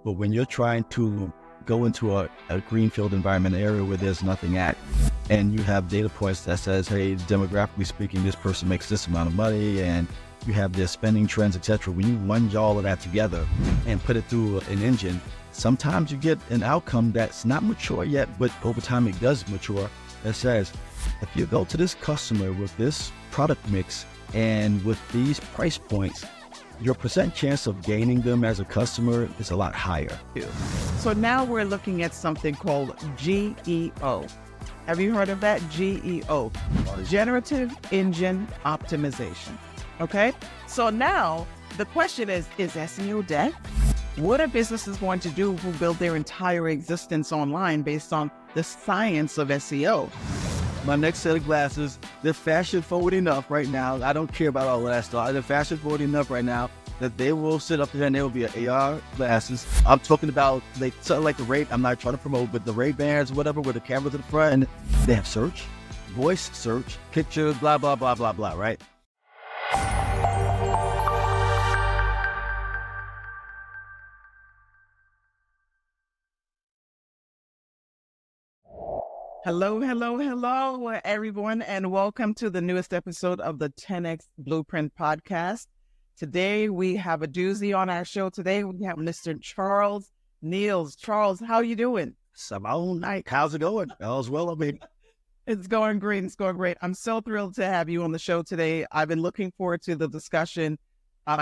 But when you're trying to go into a greenfield environment, an area where there's nothing at, and you have data points that says, hey, demographically speaking, this person makes this amount of money, and you have their spending trends, etc. When you lunge all of that together and put it through an engine, sometimes you get an outcome that's not mature yet, but over time it does mature. That says, if you go to this customer with this product mix and with these price points, your percent chance of gaining them as a customer is a lot higher. So now we're looking at something called GEO. Have you heard of that? GEO, Generative Engine Optimization. Okay, so now the question is SEO dead? What are businesses going to do who build their entire existence online based on the science of SEO? My next set of glasses, they're fashion forward enough right now. I don't care about all that stuff. They're fashion forward enough right now that they will sit up there and there will be AR glasses. I'm talking about something like the Ray. I'm not trying to promote, but the Ray-Bans, whatever, with the cameras in the front, and they have search, voice search, picture, blah, blah, blah, blah, blah, right? Hello, everyone, and welcome to the newest episode of the 10X Blueprint podcast. Today, we have a doozy on our show. Today, we have Mr. Charles Neal. Charles, how are you doing? Simone Knight, how's it going? All's well, I mean. It's going great. It's going great. I'm so thrilled to have you on the show today. I've been looking forward to the discussion.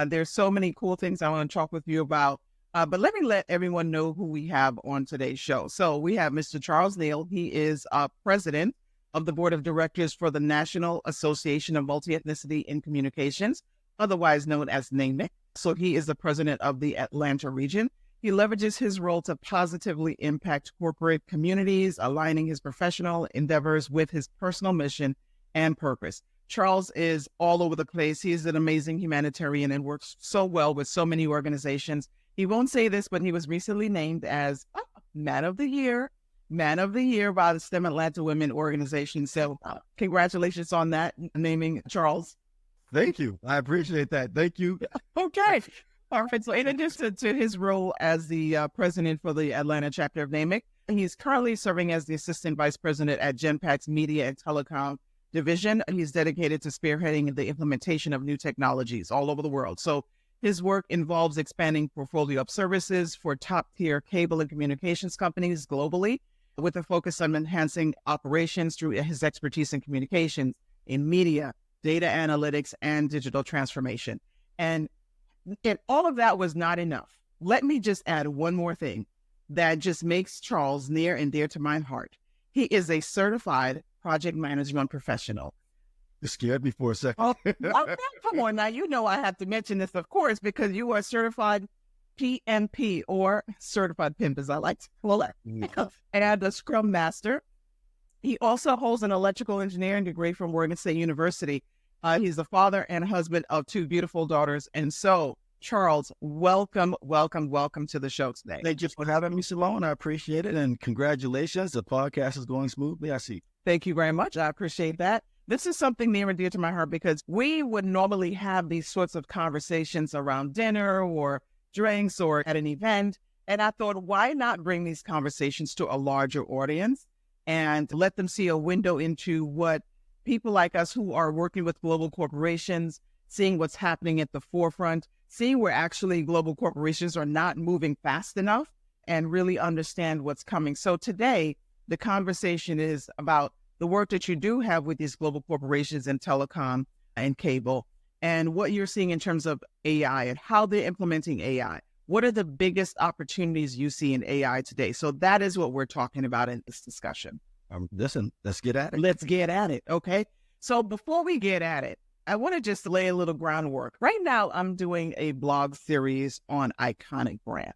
There's so many cool things I want to talk with you about. But let me let everyone know who we have on today's show. So we have Mr. Charles Neal. He is president of the board of directors for the National Association of Multi-Ethnicity in Communications, otherwise known as NAMIC. So he is the president of the Atlanta region. He leverages his role to positively impact corporate communities, aligning his professional endeavors with his personal mission and purpose. Charles is all over the place. He is an amazing humanitarian and works so well with so many organizations. He won't say this, but he was recently named as Man of the Year by the STEM Atlanta Women organization. So congratulations on that, naming Charles. Thank you. I appreciate that. Thank you. Okay. All right. So in addition to his role as the president for the Atlanta chapter of NAMIC, he's currently serving as the assistant vice president at Genpact's media and telecom division. He's dedicated to spearheading the implementation of new technologies all over the world. So his work involves expanding portfolio of services for top-tier cable and communications companies globally, with a focus on enhancing operations through his expertise in communications, in media, data analytics, and digital transformation. And all of that was not enough. Let me just add one more thing that just makes Charles near and dear to my heart. He is a certified project management professional. You scared me for a second. Come on now. You know I have to mention this, of course, because you are certified PMP, or certified pimp, as I like to call it, and a Scrum Master. He also holds an electrical engineering degree from Oregon State University. He's the father and husband of two beautiful daughters. And so, Charles, welcome to the show today. Thank you for having me, Simone. I appreciate it. And congratulations. The podcast is going smoothly, I see. Thank you very much. I appreciate that. This is something near and dear to my heart because we would normally have these sorts of conversations around dinner or drinks or at an event. And I thought, why not bring these conversations to a larger audience and let them see a window into what people like us who are working with global corporations, seeing what's happening at the forefront, seeing where actually global corporations are not moving fast enough and really understand what's coming. So today, the conversation is about the work that you do have with these global corporations in telecom and cable, and what you're seeing in terms of AI and how they're implementing AI. What are the biggest opportunities you see in AI today? So that is what we're talking about in this discussion. Listen, let's get at it. Let's get at it, okay? So before we get at it, I want to just lay a little groundwork. Right now, I'm doing a blog series on iconic brands.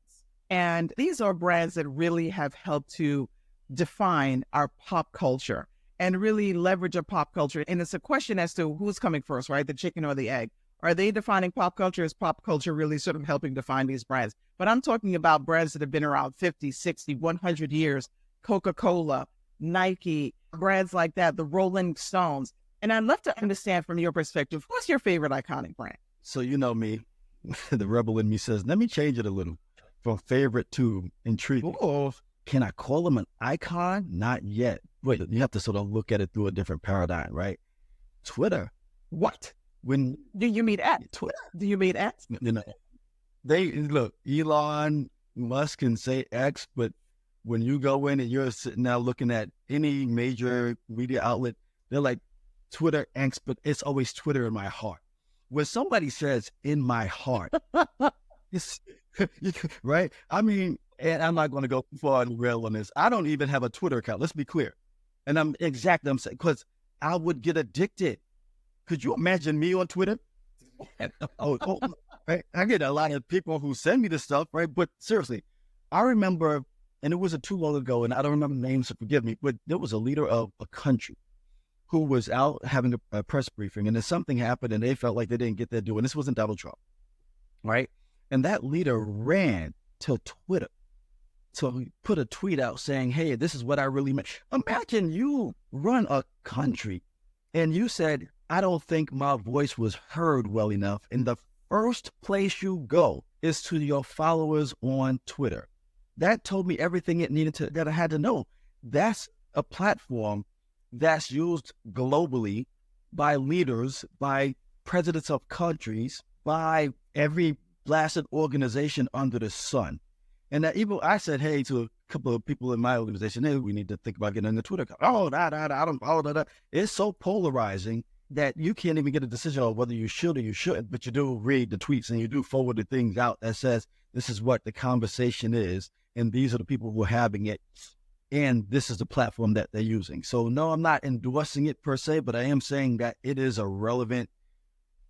And these are brands that really have helped to define our pop culture and really leverage our pop culture. And it's a question as to who's coming first, right? The chicken or the egg. Are they defining pop culture? Is pop culture really sort of helping define these brands? But I'm talking about brands that have been around 50, 60, 100 years. Coca-Cola, Nike, brands like that, the Rolling Stones. And I'd love to understand from your perspective, what's your favorite iconic brand? So you know me, the rebel in me says, let me change it a little. from favorite to intriguing. Oh, Can I call them an icon? Not yet. Wait, you have to sort of look at it through a different paradigm, right? Twitter. what? When Do you mean X? Twitter, Do you mean X? you know, they look, Elon Musk can say X, but when you go in and you're sitting now looking at any major media outlet, they're like Twitter X, but it's always Twitter in my heart. When somebody says in my heart, it's right. I mean, and I'm not going to go too far on the rail on this. I don't even have a Twitter account. Let's be clear. And I'm saying, because I would get addicted. Could you imagine me on Twitter? Right. I get a lot of people who send me this stuff, right? But seriously, I remember, and it wasn't too long ago, and I don't remember names, so forgive me, but there was a leader of a country who was out having a press briefing, and then something happened, and they felt like they didn't get their due. And this wasn't Donald Trump, right? And that leader ran to Twitter to put a tweet out saying, hey, this is what I really meant. Imagine you run a country and you said, I don't think my voice was heard well enough. And the first place you go is to your followers on Twitter. That told me everything that I had to know. That's a platform that's used globally by leaders, by presidents of countries, by every blasted organization under the sun. And that even I said, hey, to a couple of people in my organization, hey, we need to think about getting on the Twitter account. I don't follow that. It's so polarizing that you can't even get a decision on whether you should or you shouldn't, but you do read the tweets and you do forward the things out that says, this is what the conversation is, and these are the people who are having it, and this is the platform that they're using. So no, I'm not endorsing it per se, but I am saying that it is a relevant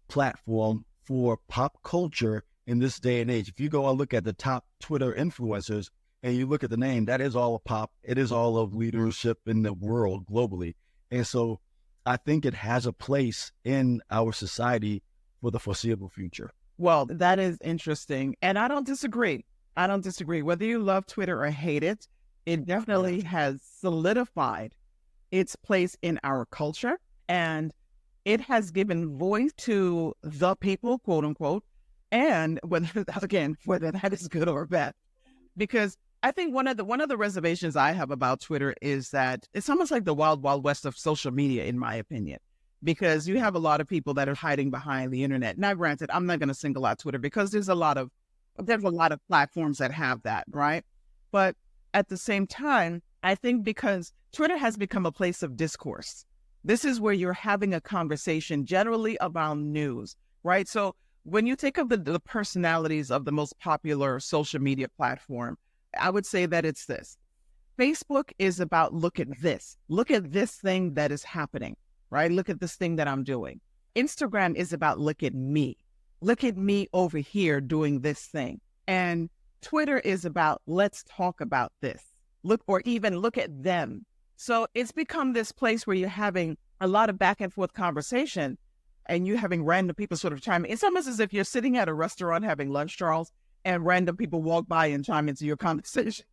platform for pop culture in this day and age. If you go and look at the top Twitter influencers and you look at the name, that is all of pop. It is all of leadership in the world globally. And so I think it has a place in our society for the foreseeable future. Well, that is interesting. And I don't disagree. Whether you love Twitter or hate it, it definitely has solidified its place in our culture. And it has given voice to the people, quote unquote, and whether that is good or bad. Because I think one of the reservations I have about Twitter is that it's almost like the wild, wild west of social media, in my opinion, because you have a lot of people that are hiding behind the internet. Now, granted, I'm not going to single out Twitter because there's a lot of platforms that have that, right? But at the same time, I think because Twitter has become a place of discourse, this is where you're having a conversation generally about news, right? So when you think of the personalities of the most popular social media platform, I would say that it's this. Facebook is about, look at this thing that is happening, right? Look at this thing that I'm doing. Instagram is about, look at me over here doing this thing. And Twitter is about, let's talk about this. Look at them. So it's become this place where you're having a lot of back and forth conversation and you having random people sort of chime in. It's almost as if you're sitting at a restaurant having lunch, Charles, and random people walk by and chime into your conversation.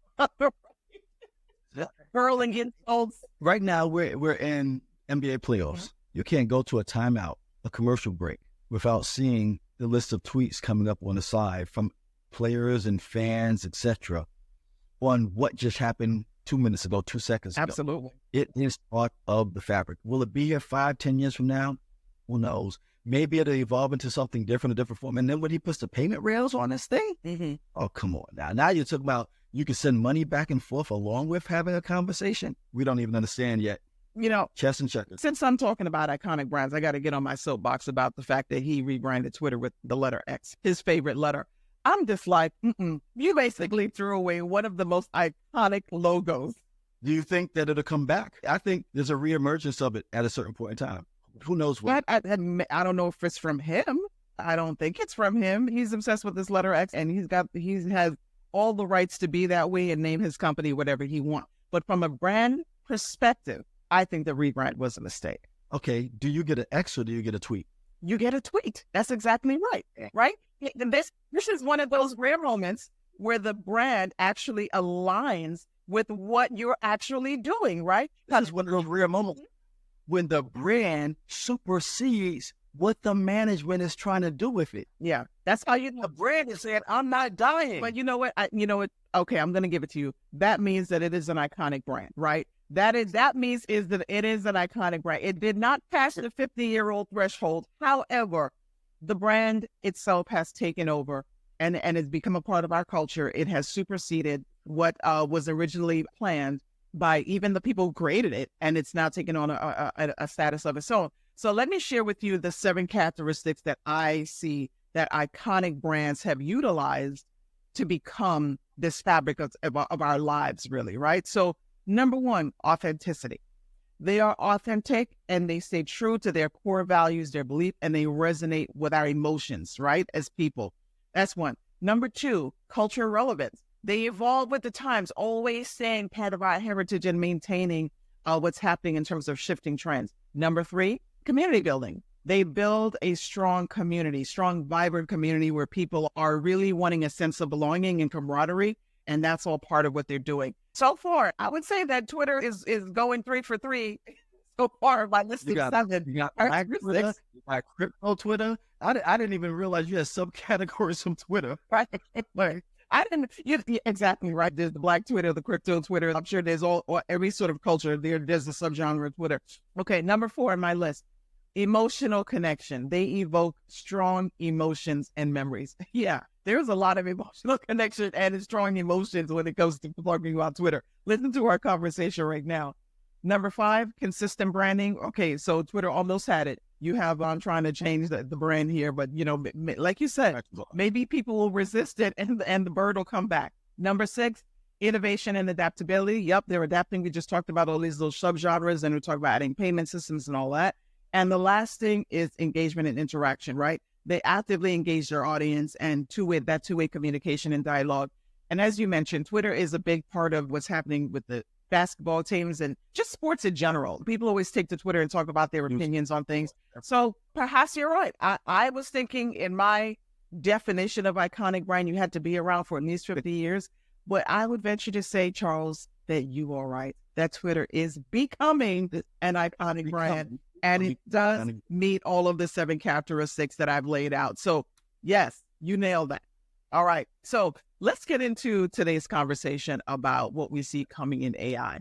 Hurling insults. Right now, we're in NBA playoffs. Mm-hmm. You can't go to a timeout, a commercial break, without seeing the list of tweets coming up on the side from players and fans, etc., on what just happened 2 minutes ago, 2 seconds ago. Absolutely. It is part of the fabric. Will it be here 5-10 years from now? Who knows? Maybe it'll evolve into something different, a different form. And then when he puts the payment rails on this thing, mm-hmm. Oh, come on now. Now you're talking about you can send money back and forth along with having a conversation. We don't even understand yet. You know, chess and checkers. Since I'm talking about iconic brands, I got to get on my soapbox about the fact that he rebranded Twitter with the letter X, his favorite letter. I'm just like, you basically threw away one of the most iconic logos. Do you think that it'll come back? I think there's a reemergence of it at a certain point in time. Who knows what? I don't know if it's from him. I don't think it's from him. He's obsessed with this letter X, and he has all the rights to be that way and name his company whatever he wants. But from a brand perspective, I think the rebrand was a mistake. Okay, do you get an X or do you get a tweet? You get a tweet. That's exactly right. Right? This is one of those rare moments where the brand actually aligns with what you're actually doing, right? This is one of those rare moments when the brand supersedes what the management is trying to do with it. Yeah, that's how you know. The brand is saying, I'm not dying. But you know what? Okay, I'm going to give it to you. That means that it is an iconic brand, right? That means that it is an iconic brand. It did not pass the 50-year-old threshold. However, the brand itself has taken over and it's become a part of our culture. It has superseded what was originally planned by even the people who created it, and it's now taken on a status of its own. So let me share with you the 7 characteristics that I see that iconic brands have utilized to become this fabric of our lives, really, right? So number 1, authenticity. They are authentic and they stay true to their core values, their belief, and they resonate with our emotions, right? As people. That's 1. Number 2, cultural relevance. They evolve with the times, always staying part of our heritage and maintaining what's happening in terms of shifting trends. Number 3, community building. They build a strong community, strong, vibrant community where people are really wanting a sense of belonging and camaraderie. And that's all part of what they're doing. So far, I would say that Twitter is going 3 for 3 so far by listing 7. You got Black Twitter, you got crypto Twitter. I didn't even realize you had subcategories from Twitter. Right. I didn't. You're exactly right. There's the Black Twitter, the crypto Twitter. I'm sure there's every sort of culture. There's a subgenre of Twitter. Okay, number 4 on my list. Emotional connection. They evoke strong emotions and memories. Yeah, there's a lot of emotional connection and strong emotions when it comes to talking about Twitter. Listen to our conversation right now. Number 5, consistent branding. Okay, so Twitter almost had it. You have, I'm trying to change the brand here, but like you said, maybe people will resist it and the bird will come back. Number 6, innovation and adaptability. Yep, they're adapting. We just talked about all these little subgenres and we talked about adding payment systems and all that. And the last thing is engagement and interaction, right? They actively engage their audience and two-way communication and dialogue. And as you mentioned, Twitter is a big part of what's happening with the basketball teams and just sports in general. People always take to Twitter and talk about their opinions on things. So perhaps you're right. I was thinking in my definition of iconic brand, you had to be around for at least 50 years. But I would venture to say, Charles, that you are right. That Twitter is becoming an iconic brand. And it does meet all of the 7 characteristics that I've laid out. So yes, you nailed that. All right. So let's get into today's conversation about what we see coming in AI.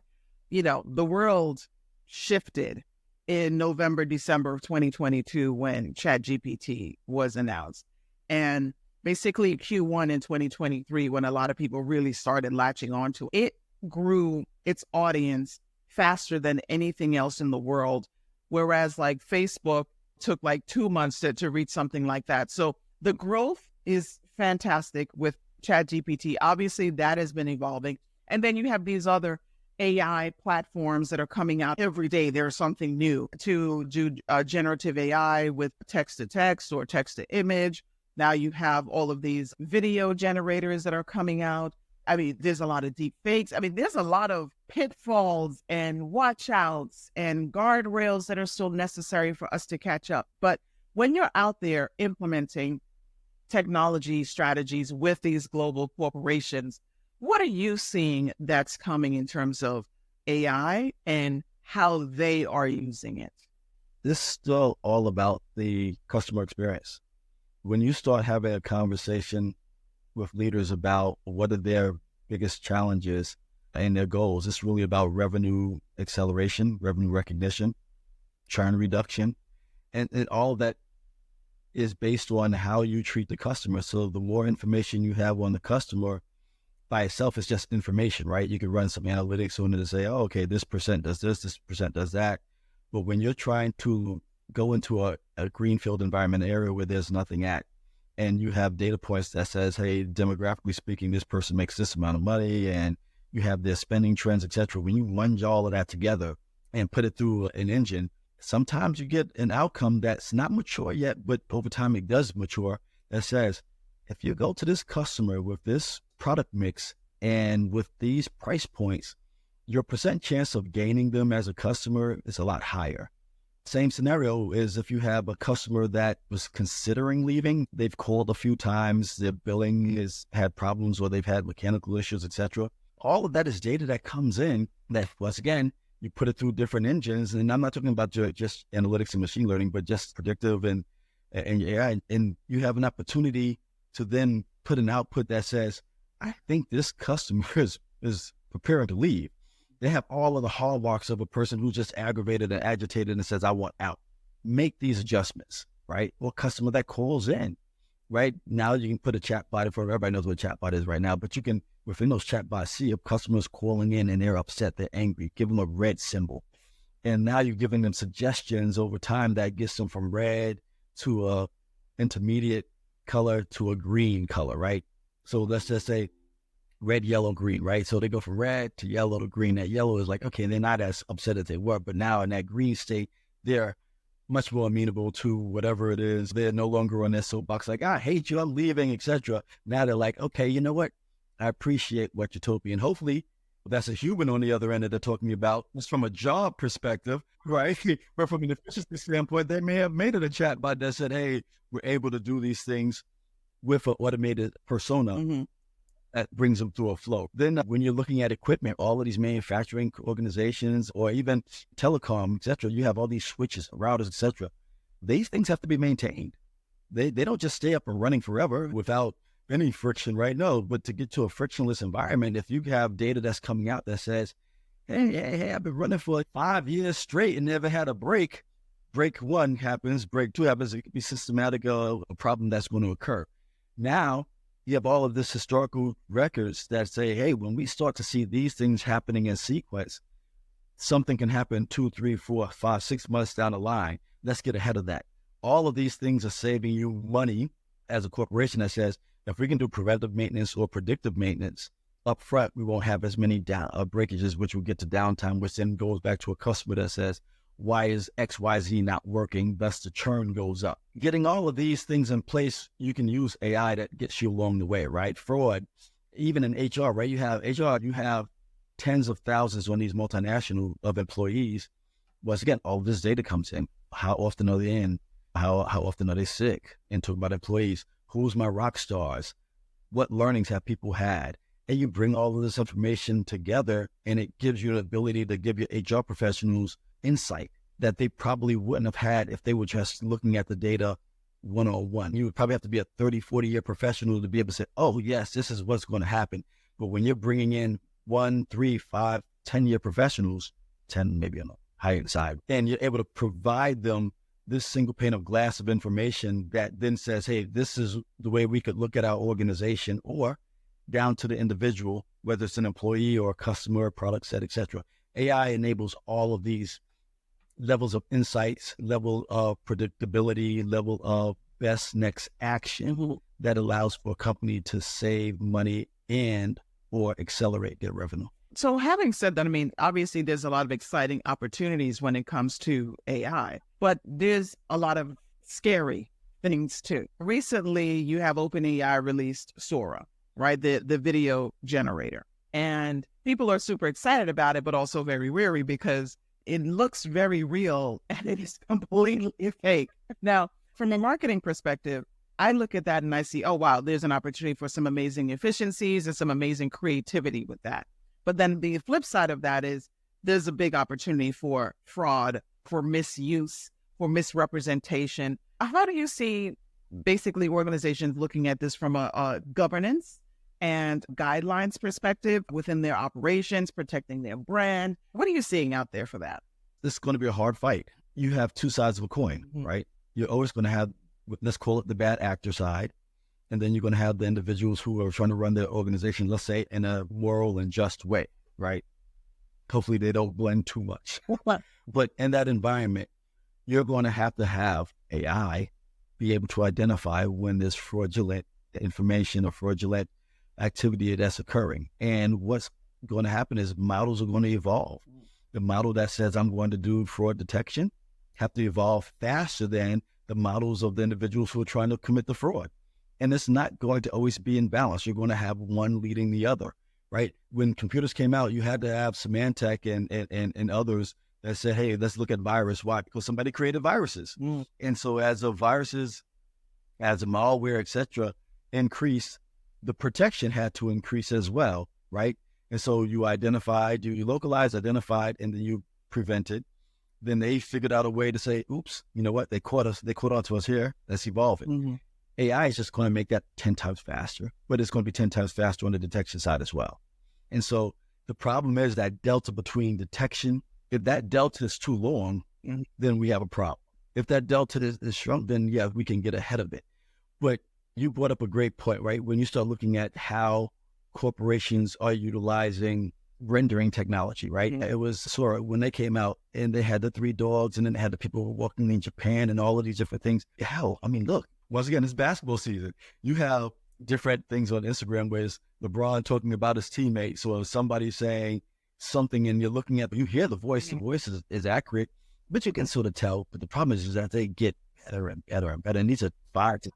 The world shifted in November, December of 2022 when ChatGPT was announced. And basically Q1 in 2023, when a lot of people really started latching onto it, it grew its audience faster than anything else in the world. Whereas like Facebook took like 2 months to reach something like that. So the growth is fantastic with ChatGPT. Obviously, that has been evolving. And then you have these other AI platforms that are coming out every day. There's something new to do generative AI with text-to-text or text-to-image. Now you have all of these video generators that are coming out. I mean, there's a lot of deep fakes. I mean, there's a lot of pitfalls and watch outs and guardrails that are still necessary for us to catch up. But when you're out there implementing technology strategies with these global corporations, what are you seeing that's coming in terms of AI and how they are using it? This is still all about the customer experience. When you start having a conversation with leaders about what are their biggest challenges and their goals, it's really about revenue acceleration, revenue recognition, churn reduction, and all that is based on how you treat the customer. So the more information you have on the customer by itself is just information, right? You can run some analytics on it and say, oh, okay, this percent does this percent does that. But when you're trying to go into a greenfield environment area where there's nothing at, and you have data points that says, hey, demographically speaking, this person makes this amount of money, and you have their spending trends, etc. When you lunge all of that together and put it through an engine, sometimes you get an outcome that's not mature yet, but over time it does mature, that says, if you go to this customer with this product mix and with these price points, your percent chance of gaining them as a customer is a lot higher. Same scenario is if you have a customer that was considering leaving, they've called a few times, their billing has had problems or they've had mechanical issues, etc. All of that is data that comes in that, once again, you put it through different engines. And I'm not talking about just analytics and machine learning, but just predictive and AI. And you have an opportunity to then put an output that says, I think this customer is preparing to leave. They have all of the hallmarks of a person who's just aggravated and agitated and says, I want out. Make these adjustments, right? Or customer that calls in, right? Now you can put a chat bot in front of everybody knows what a chat bot is right now, but you can, within those chat bots, see if customers calling in and they're upset, they're angry, give them a red symbol. And now you're giving them suggestions over time that gets them from red to a intermediate color to a green color, right? So let's just say red, yellow, green, right? So they go from red to yellow to green. That yellow is like, okay, they're not as upset as they were, but now in that green state, they're much more amenable to whatever it is. They're no longer on their soapbox like, I hate you, I'm leaving, etc. Now they're like, okay, you know what? I appreciate what you told me. And hopefully that's a human on the other end that they're talking about. Just from a job perspective, right? But from an efficiency standpoint, they may have made it a chatbot that said, hey, we're able to do these things with an automated persona. That brings them through a flow. Then when you're looking at equipment, all of these manufacturing organizations or even telecom, et cetera, you have all these switches, routers, et cetera. These things have to be maintained. They don't just stay up and running forever without any friction, right? No, but to get to a frictionless environment, if you have data that's coming out that says, hey, I've been running for like 5 years straight and never had a break. Break one happens, break two happens. It could be systematic, a problem that's going to occur. Now, you have all of this historical records that say, hey, when we start to see these things happening in sequence, something can happen 2, 3, 4, 5, 6 months down the line. Let's get ahead of that. All of these things are saving you money as a corporation that says, if we can do preventive maintenance or predictive maintenance up front, we won't have as many breakages, which will get to downtime, which then goes back to a customer that says, why is XYZ not working? Thus the churn goes up. Getting all of these things in place, you can use AI that gets you along the way, right? Fraud, even in HR, right? You have tens of thousands on these multinational of employees. Once again, all of this data comes in. How often are they in? How often are they sick? And talk about employees. Who's my rock stars? What learnings have people had? And you bring all of this information together and it gives you the ability to give your HR professionals insight that they probably wouldn't have had if they were just looking at the data one-on-one. You would probably have to be a 30, 40-year professional to be able to say, oh, yes, this is what's going to happen. But when you're bringing in 1, 3, 5, 10-year professionals, 10 maybe on the higher side, and you're able to provide them this single pane of glass of information that then says, hey, this is the way we could look at our organization, or down to the individual, whether it's an employee or a customer, product set, etc. AI enables all of these levels of insights, level of predictability, level of best next action that allows for a company to save money and or accelerate their revenue. So having said that, I mean, obviously there's a lot of exciting opportunities when it comes to AI, but there's a lot of scary things too. Recently, you have OpenAI released Sora, right? The video generator. And people are super excited about it, but also very wary because it looks very real and it is completely fake. Now, from a marketing perspective, I look at that and I see, oh, wow, there's an opportunity for some amazing efficiencies and some amazing creativity with that. But then the flip side of that is there's a big opportunity for fraud, for misuse, for misrepresentation. How do you see basically organizations looking at this from a governance and guidelines perspective within their operations, protecting their brand? What are you seeing out there for that? This is going to be a hard fight. You have two sides of a coin, right? You're always going to have, let's call it the bad actor side. And then you're going to have the individuals who are trying to run their organization, let's say, in a moral and just way, right? Hopefully they don't blend too much. But in that environment, you're going to have AI be able to identify when there's fraudulent information or fraudulent activity that's occurring. And what's going to happen is models are going to evolve. The model that says I'm going to do fraud detection have to evolve faster than the models of the individuals who are trying to commit the fraud. And it's not going to always be in balance. You're going to have one leading the other, right? When computers came out, you had to have Symantec and others that said, hey, let's look at virus. Why? Because somebody created viruses. And so as the viruses, as the malware, et cetera, increased, the protection had to increase as well, right? And so you identified, you localized, identified, and then you prevented. Then they figured out a way to say, oops, you know what? They caught on to us here. Let's evolve it. Mm-hmm. AI is just going to make that 10 times faster, but it's going to be 10 times faster on the detection side as well. And so the problem is that delta between detection, if that delta is too long, then we have a problem. If that delta is shrunk, then yeah, we can get ahead of it. But you brought up a great point, right? When you start looking at how corporations are utilizing rendering technology, right? Mm-hmm. It was sort of when they came out and they had the 3 dogs and then they had the people walking in Japan and all of these different things. Hell, I mean, look, once again, it's basketball season. You have different things on Instagram where it's LeBron talking about his teammates or somebody saying something and you're looking at, you hear the voice, the voice is accurate, but you can sort of tell. But the problem is that they get better and better and better. And these are 5 to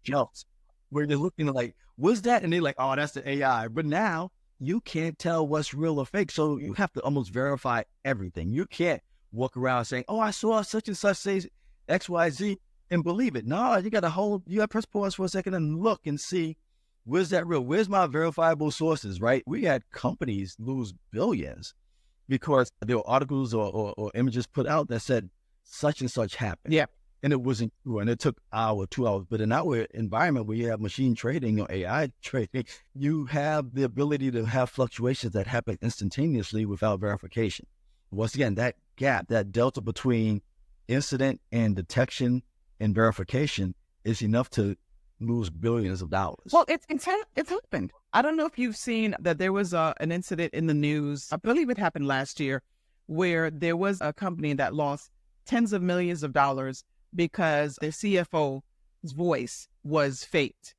jumps where they're looking like, what's that? And they're like, oh, that's the AI. But now you can't tell what's real or fake. So you have to almost verify everything. You can't walk around saying, oh, I saw such and such say X, Y, Z and believe it. No, you got to press pause for a second and look and see, where's that real? Where's my verifiable sources, right? We had companies lose billions because there were articles or images put out that said such and such happened. Yeah. And it wasn't true. And it took an hour, 2 hours. But in our environment where you have machine trading or AI trading, you have the ability to have fluctuations that happen instantaneously without verification. Once again, that gap, that delta between incident and detection and verification is enough to lose billions of dollars. Well, it's happened. I don't know if you've seen that there was an incident in the news. I believe it happened last year where there was a company that lost tens of millions of dollars because their CFO's voice was faked.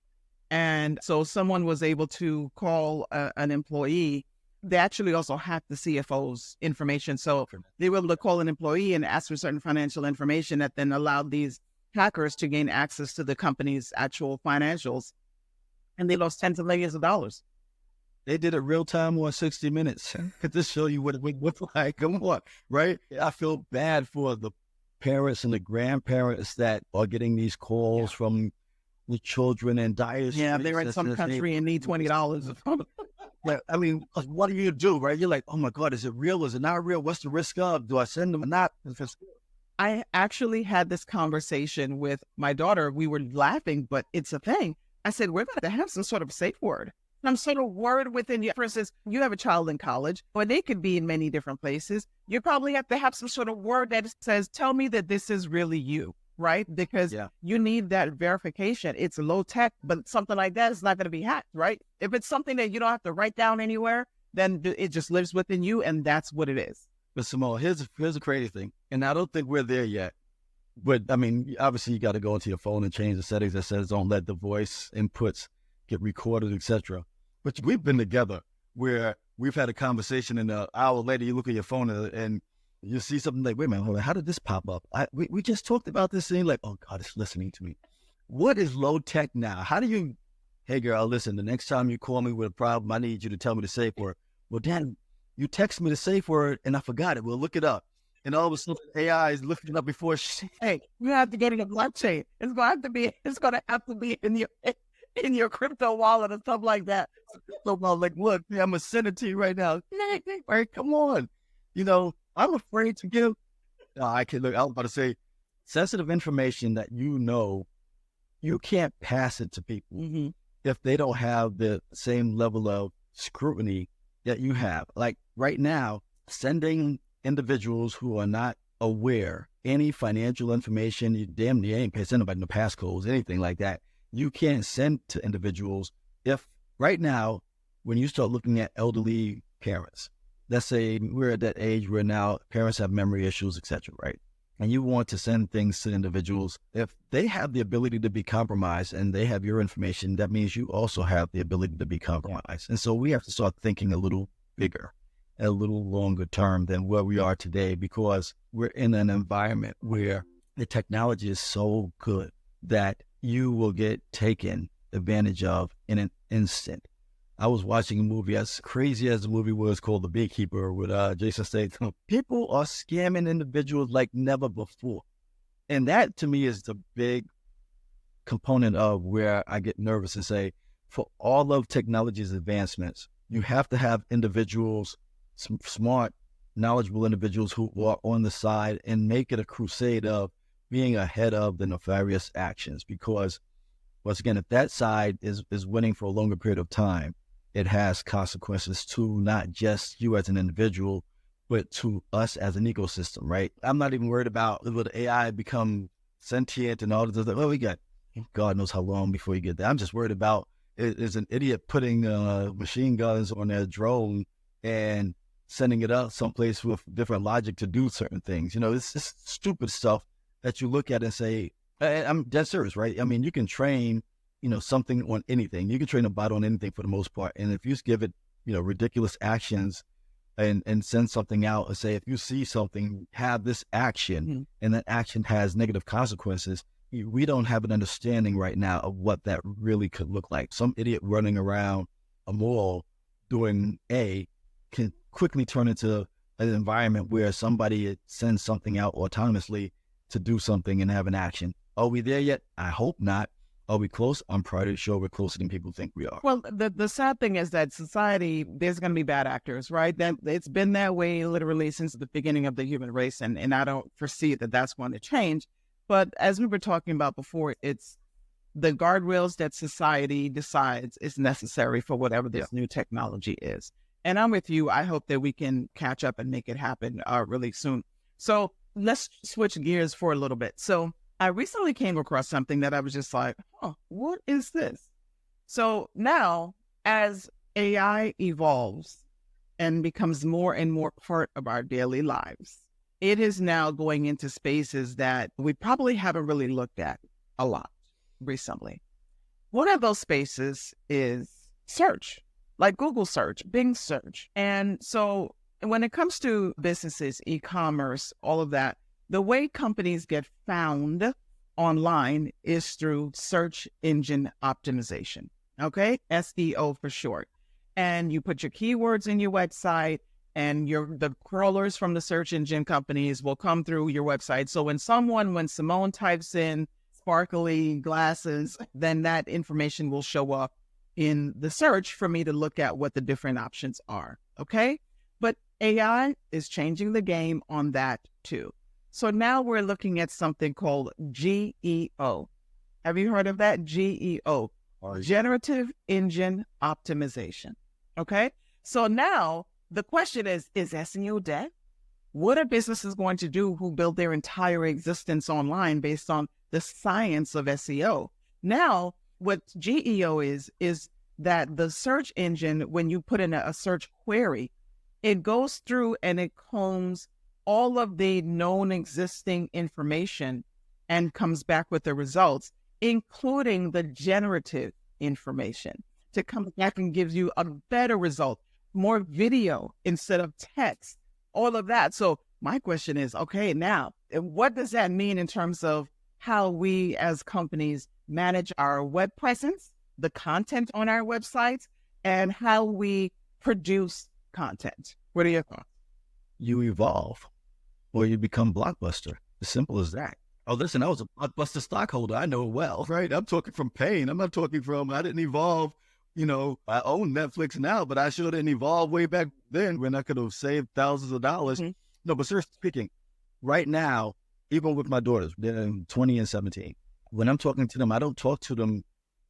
And so someone was able to call an employee. They actually also hacked the CFO's information. So they were able to call an employee and ask for certain financial information that then allowed these hackers to gain access to the company's actual financials. And they lost tens of millions of dollars. They did it real time on 60 Minutes. Could this show you what it would look like? Come on, right? I feel bad for the parents and the grandparents that are getting these calls from the children and dire straits. Yeah, they're in some country and need $20. Yeah, I mean, what do you do, right? You're like, oh my God, is it real? Is it not real? What's the risk of? Do I send them or not? I actually had this conversation with my daughter. We were laughing, but it's a thing. I said, we're going to have some sort of safe word. Some sort of word within you. For instance, you have a child in college, or they could be in many different places. You probably have to have some sort of word that says, tell me that this is really you, right? Because you need that verification. It's low tech, but something like that is not going to be hacked, right? If it's something that you don't have to write down anywhere, then it just lives within you, and that's what it is. But Simone, here's a crazy thing, and I don't think we're there yet. But I mean, obviously, you got to go into your phone and change the settings that says don't let the voice inputs get recorded, etc. But we've been together where we've had a conversation, and an hour later, you look at your phone and you see something like, wait a minute, how did this pop up? We just talked about this thing, like, oh God, it's listening to me. What is low tech now? How do you, hey girl, listen, the next time you call me with a problem, I need you to tell me the safe word. Well, Dan, you text me the safe word and I forgot it. We'll look it up. And all of a sudden, AI is looking it up before hey, you have to get it in blockchain. It's going to have to be in your crypto wallet and stuff like that. So I'm like, look, man, I'm going to send it to you right now. Right, come on. You know, I'm afraid to give. I was about to say, sensitive information that you can't pass it to people if they don't have the same level of scrutiny that you have. Like right now, sending individuals who are not aware any financial information, you damn near ain't send nobody no passcodes, anything like that. You can't send to individuals if right now, when you start looking at elderly parents, let's say we're at that age where now parents have memory issues, etc., right? And you want to send things to individuals, if they have the ability to be compromised and they have your information, that means you also have the ability to be compromised. And so we have to start thinking a little bigger, a little longer term than where we are today, because we're in an environment where the technology is so good that you will get taken advantage of in an instant. I was watching a movie, as crazy as the movie was, called The Beekeeper with Jason Statham. People are scamming individuals like never before. And that to me is the big component of where I get nervous and say, for all of technology's advancements, you have to have individuals, smart knowledgeable individuals who are on the side and make it a crusade of being ahead of the nefarious actions. Because once again, if that side is winning for a longer period of time, it has consequences to not just you as an individual, but to us as an ecosystem, right? I'm not even worried about will the AI become sentient and all this other. Well, we got God knows how long before you get there. I'm just worried about is an idiot putting machine guns on their drone and sending it out someplace with different logic to do certain things. You know, it's just stupid stuff that you look at and say, I'm dead serious, right? I mean, you can train, something on anything. You can train a bot on anything for the most part. And if you just give it, ridiculous actions and send something out and say, if you see something, have this action, and that action has negative consequences, we don't have an understanding right now of what that really could look like. Some idiot running around a mall doing A can quickly turn into an environment where somebody sends something out autonomously to do something and have an action. Are we there yet? I hope not. Are we close? I'm pretty sure we're closer than people think we are. Well, the sad thing is that society, there's going to be bad actors, right? That it's been that way literally since the beginning of the human race, and I don't foresee that that's going to change. But as we were talking about before, it's the guardrails that society decides is necessary for whatever this new technology is. And I'm with you. I hope that we can catch up and make it happen really soon. So let's switch gears for a little bit. So I recently came across something that I was just like, what is this? So now, as AI evolves and becomes more and more part of our daily lives, it is now going into spaces that we probably haven't really looked at a lot recently. One of those spaces is search, like Google search, Bing search. And so when it comes to businesses, e-commerce, all of that, the way companies get found online is through search engine optimization, okay? SEO for short. And you put your keywords in your website, and the crawlers from the search engine companies will come through your website. So when Simone types in sparkly glasses, then that information will show up in the search for me to look at what the different options are, okay? But AI is changing the game on that too. So now we're looking at something called GEO. Have you heard of that? GEO, Generative Engine Optimization, okay? So now the question is SEO dead? What are businesses going to do who build their entire existence online based on the science of SEO? Now, what GEO is that the search engine, when you put in a search query, it goes through and it combs all of the known existing information and comes back with the results, including the generative information, to come back and gives you a better result, more video instead of text, all of that. So my question is, okay, now, what does that mean in terms of how we as companies manage our web presence, the content on our websites, and how we produce content? What are your thoughts? You evolve or you become Blockbuster. As simple as that. Oh, listen, I was a Blockbuster stockholder. I know it well, right? I'm talking from pain. I'm not talking from, I didn't evolve. I own Netflix now, but I sure didn't evolve way back then when I could have saved thousands of dollars. Mm-hmm. No, but seriously speaking, right now, even with my daughters, they're 20 and 17. When I'm talking to them, I don't talk to them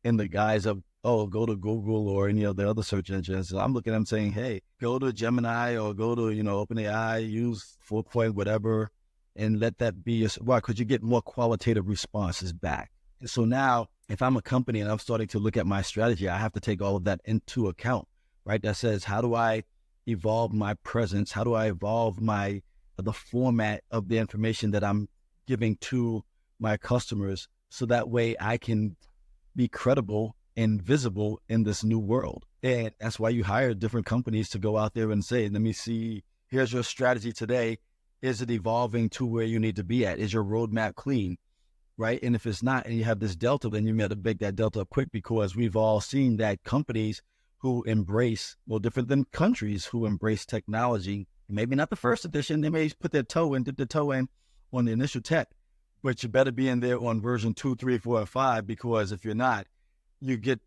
in the guise of, go to Google or any of the other search engines. I'm looking at them saying, hey, go to Gemini or go to, OpenAI, use 4 point whatever, and let that be why? Because you get more qualitative responses back. And so now, if I'm a company and I'm starting to look at my strategy, I have to take all of that into account, right? That says, how do I evolve my presence? How do I evolve the format of the information that I'm giving to my customers so that way I can be credible and visible in this new world? And that's why you hire different companies to go out there and say, let me see, here's your strategy today. Is it evolving to where you need to be at? Is your roadmap clean? Right? And if it's not, and you have this delta, then you have to make that delta up quick, because we've all seen that companies who embrace, different than countries who embrace technology, maybe not the first edition, they may put their toe in, dip their toe in on the initial tech, but you better be in there on version 2, 3, 4, and 5, because if you're not, you get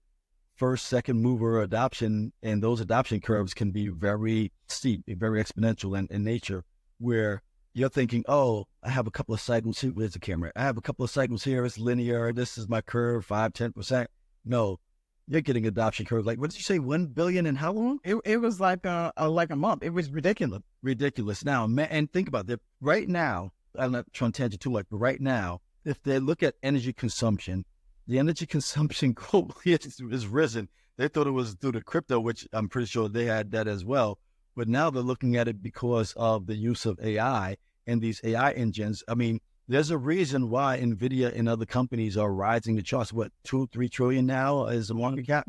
first, second mover adoption, and those adoption curves can be very steep, very exponential in nature, where you're thinking, oh, I have a couple of cycles here. Where's the camera? I have a couple of cycles here. It's linear. This is my curve, 5-10%. No, you're getting adoption curve. Like, what did you say? 1 billion in how long? It was like a month. It was ridiculous. Ridiculous. Now, and think about that. Right now, I'm not trying to tangent too much, but right now, if they look at energy consumption, the energy consumption globally is risen. They thought it was through the crypto, which I'm pretty sure they had that as well. But now they're looking at it because of the use of AI and these AI engines. I mean, there's a reason why NVIDIA and other companies are rising the charts. What, 2-3 trillion now is the market cap?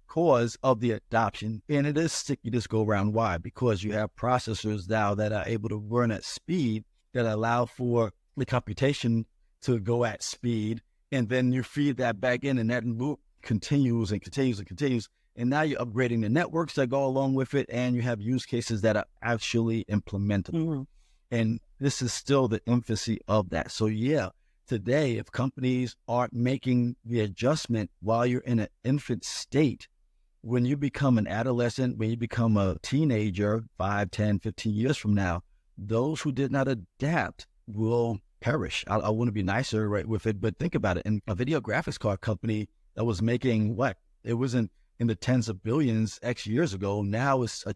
Cause of the adoption. And it is sticky this go around. Why? Because you have processors now that are able to run at speed that allow for the computation to go at speed. And then you feed that back in, and that loop continues and continues and continues. And now you're upgrading the networks that go along with it, and you have use cases that are actually implementable. And this is still the infancy of that. So yeah, today, if companies aren't making the adjustment while you're in an infant state, when you become an adolescent, when you become a teenager, 5, 10, 15 years from now, those who did not adapt will perish. I want to be nicer right with it, but think about it. In a video graphics card company that was making what? It wasn't in the tens of billions X years ago. Now it's a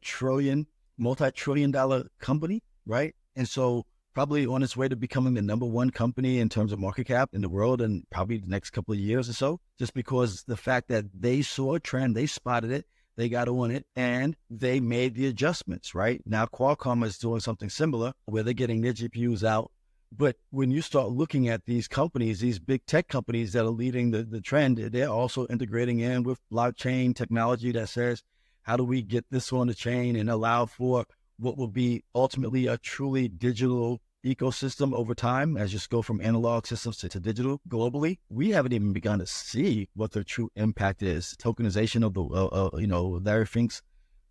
multi-trillion dollar company, right? And so probably on its way to becoming the number one company in terms of market cap in the world in probably the next couple of years or so, just because the fact that they saw a trend, they spotted it, they got on it, and they made the adjustments, right? Now Qualcomm is doing something similar where they're getting their GPUs out. But when you start looking at these companies, these big tech companies that are leading the trend, they're also integrating in with blockchain technology that says, how do we get this on the chain and allow for what will be ultimately a truly digital ecosystem over time as you go from analog systems to digital globally? We haven't even begun to see what the true impact is. Tokenization of Larry Fink's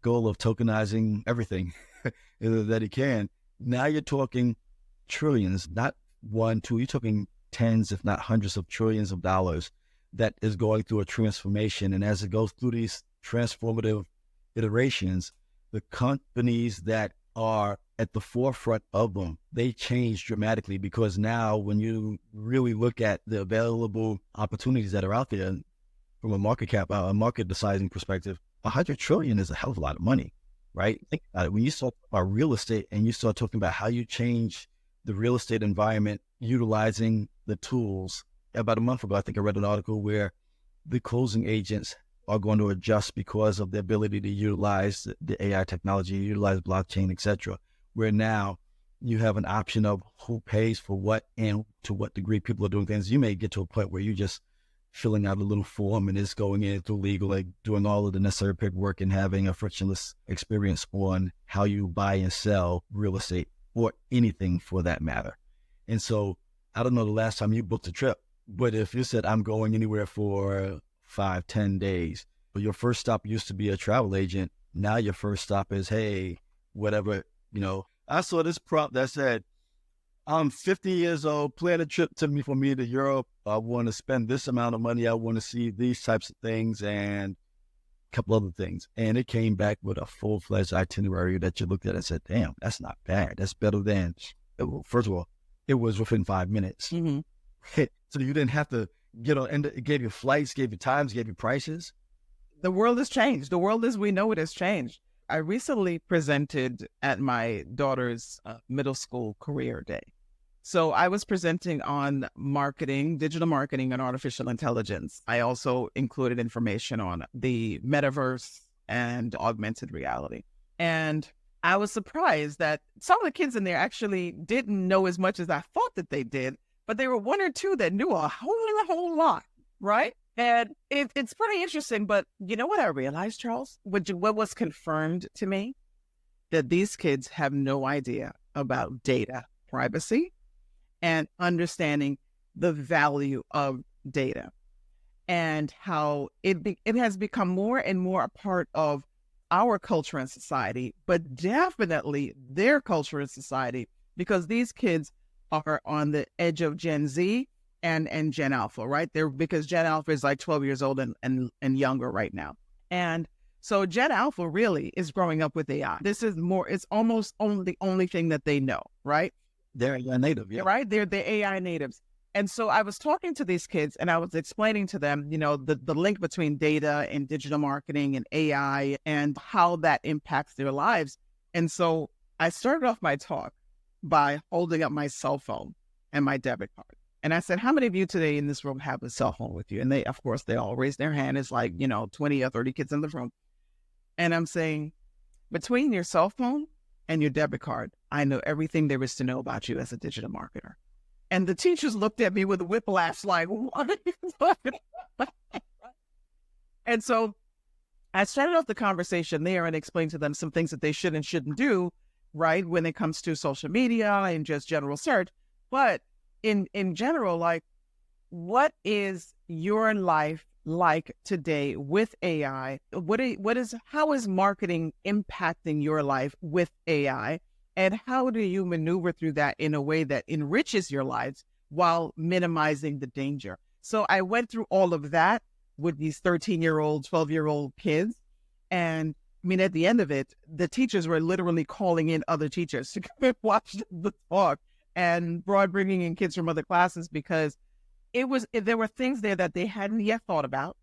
goal of tokenizing everything that he can. Now you're talking trillions, not 1, 2, you're talking tens, if not hundreds of trillions of dollars that is going through a transformation. And as it goes through these transformative iterations, the companies that are at the forefront of them, they change dramatically, because now when you really look at the available opportunities that are out there from a market cap, a market sizing perspective, 100 trillion is a hell of a lot of money, right? Think about it. When you start about real estate and you start talking about how you change the real estate environment utilizing the tools. About a month ago, I think I read an article where the closing agents are going to adjust because of the ability to utilize the AI technology, utilize blockchain, etc. Where now you have an option of who pays for what and to what degree people are doing things. You may get to a point where you're just filling out a little form and it's going in through legal, like doing all of the necessary paperwork and having a frictionless experience on how you buy and sell real estate, or anything for that matter. And so I don't know the last time you booked a trip, but if you said, I'm going anywhere for 5-10 days, but your first stop used to be a travel agent. Now your first stop is, hey, whatever, I saw this prompt that said, I'm 50 years old, plan a trip for me to Europe. I want to spend this amount of money. I want to see these types of things and a couple other things. And it came back with a full-fledged itinerary that you looked at and said, damn, that's not bad. That's better than, first of all, it was within 5 minutes. Mm-hmm. So you didn't have to get on, and it gave you flights, gave you times, gave you prices. The world has changed. The world as we know it has changed. I recently presented at my daughter's middle school career day. So I was presenting on marketing, digital marketing, and artificial intelligence. I also included information on the Metaverse and augmented reality. And I was surprised that some of the kids in there actually didn't know as much as I thought that they did, but there were 1 or 2 that knew a whole lot, right? And it's pretty interesting. But you know what I realized, Charles? What was confirmed to me? That these kids have no idea about data privacy and understanding the value of data, and how it has become more and more a part of our culture and society, but definitely their culture and society, because these kids are on the edge of Gen Z, and Gen Alpha, right? They're because Gen Alpha is like 12 years old and younger right now. And so Gen Alpha really is growing up with AI. This is more, it's almost the only thing that they know, right? They're AI native, yeah. Right? They're the AI natives. And so I was talking to these kids and I was explaining to them, the link between data and digital marketing and AI and how that impacts their lives. And so I started off my talk by holding up my cell phone and my debit card. And I said, how many of you today in this room have a cell phone with you? And they, of course, they all raised their hand. It's like, 20 or 30 kids in the room. And I'm saying, between your cell phone and your debit card, I know everything there is to know about you as a digital marketer. And the teachers looked at me with a whiplash, like, what are you talking about? And so I started off the conversation there and explained to them some things that they should and shouldn't do, right, when it comes to social media and just general search. But in general, like, what is your life like today with AI? How is marketing impacting your life with AI? And how do you maneuver through that in a way that enriches your lives while minimizing the danger? So I went through all of that with these 13-year-old, 12-year-old kids. And I mean, at the end of it, the teachers were literally calling in other teachers to come and watch the talk and bringing in kids from other classes because there were things there that they hadn't yet thought about,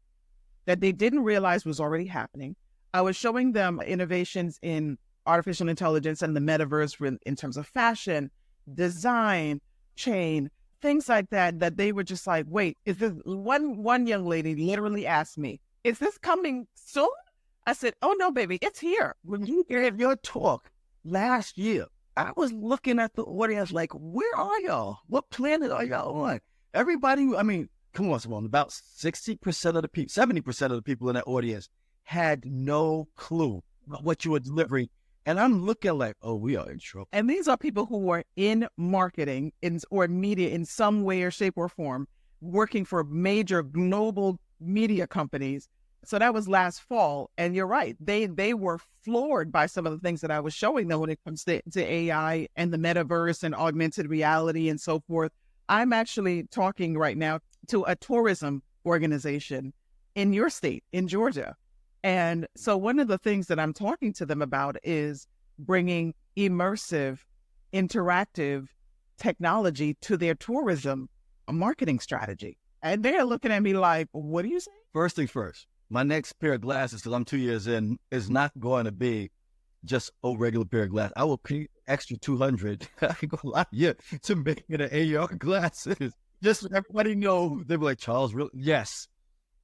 that they didn't realize was already happening. I was showing them innovations in artificial intelligence and the metaverse in terms of fashion, design, chain, things like that, that they were just like, wait, is this one young lady literally asked me, is this coming soon? I said, oh no, baby, it's here. When you gave your talk last year, I was looking at the audience like, where are y'all? What planet are y'all on? Everybody, I mean, come on, Simone, about 60% of the people, 70% of the people in that audience had no clue what you were delivering. And I'm looking like, oh, we are in trouble. And these are people who are in marketing or media in some way or shape or form, working for major global media companies. So that was last fall. And you're right. They were floored by some of the things that I was showing them when it comes to AI and the metaverse and augmented reality and so forth. I'm actually talking right now to a tourism organization in your state, in Georgia. And so one of the things that I'm talking to them about is bringing immersive, interactive technology to their tourism marketing strategy. And they're looking at me like, what do you say? First thing first, my next pair of glasses, because I'm 2 years in, is not going to be just a regular pair of glasses. I will pay extra $200 to make it an AR glasses. Just so everybody know, they'll be like, Charles, really? Yes.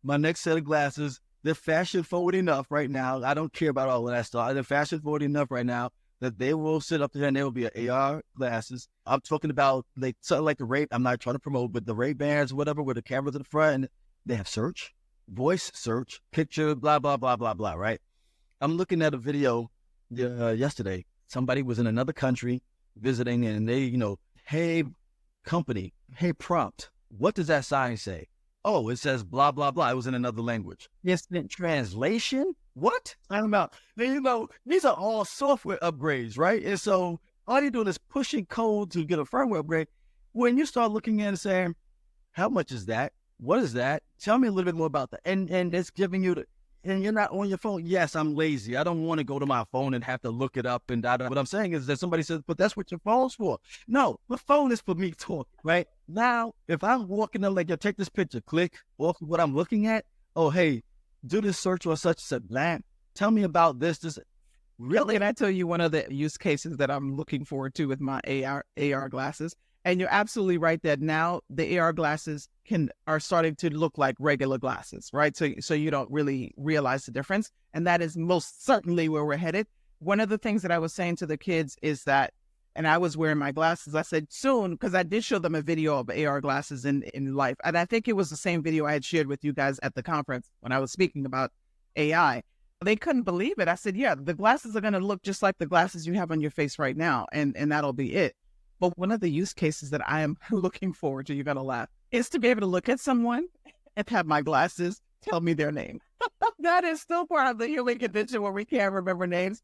My next set of glasses, they're fashion forward enough right now. I don't care about all of that stuff. They're fashion forward enough right now that they will sit up there and they will be an AR glasses. I'm talking about something like the Ray. I'm not trying to promote, but the Ray-Bans or whatever with the cameras in the front. And they have search, voice search, picture, blah, blah, blah, blah, blah, right? I'm looking at a video yesterday. Somebody was in another country visiting and they, hey, company, hey, prompt, what does that sign say? Oh, it says blah, blah, blah. It was in another language. Instant translation? What? I'm about, these are all software upgrades, right? And so all you're doing is pushing code to get a firmware upgrade. When you start looking at it and saying, how much is that? What is that? Tell me a little bit more about that. And it's giving you and you're not on your phone. Yes, I'm lazy. I don't want to go to my phone and have to look it up and da. What I'm saying is that somebody says, but that's what your phone's for. No, the phone is for me talking, right? Now, if I'm walking up like, yo, take this picture, click off what I'm looking at. Oh, hey, do this search or such and such. Tell me about this. Really? Can I tell you one of the use cases that I'm looking forward to with my AR glasses? And you're absolutely right that now the AR glasses are starting to look like regular glasses, right? So you don't really realize the difference. And that is most certainly where we're headed. One of the things that I was saying to the kids is that, and I was wearing my glasses, I said soon, because I did show them a video of AR glasses in life. And I think it was the same video I had shared with you guys at the conference when I was speaking about AI. They couldn't believe it. I said, yeah, the glasses are going to look just like the glasses you have on your face right now. And that'll be it. But one of the use cases that I am looking forward to, you're going to laugh, is to be able to look at someone and have my glasses tell me their name. That is still part of the human condition where we can't remember names.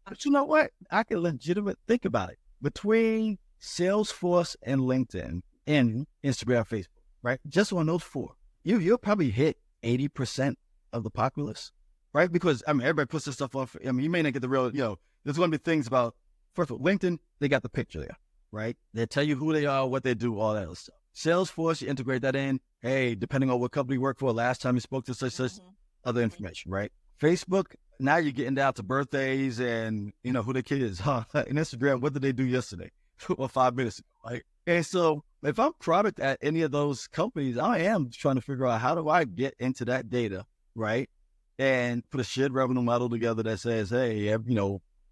But you know what? I can legitimately think about it. Between Salesforce and LinkedIn and Instagram, Facebook, right? Just on those four, you'll probably hit 80% of the populace, right? Because I mean, everybody puts this stuff off. I mean, you may not get the real, there's going to be things about, first of all, LinkedIn, they got the picture there, right? They tell you who they are, what they do, all that other stuff. Salesforce, you integrate that in. Hey, depending on what company you work for, last time you spoke to such other information, right? Facebook, now you're getting down to birthdays and, who the kid is, huh? And Instagram, what did they do yesterday or 5 minutes ago, right? And so if I'm product at any of those companies, I am trying to figure out how do I get into that data, right? And put a shared revenue model together that says, hey,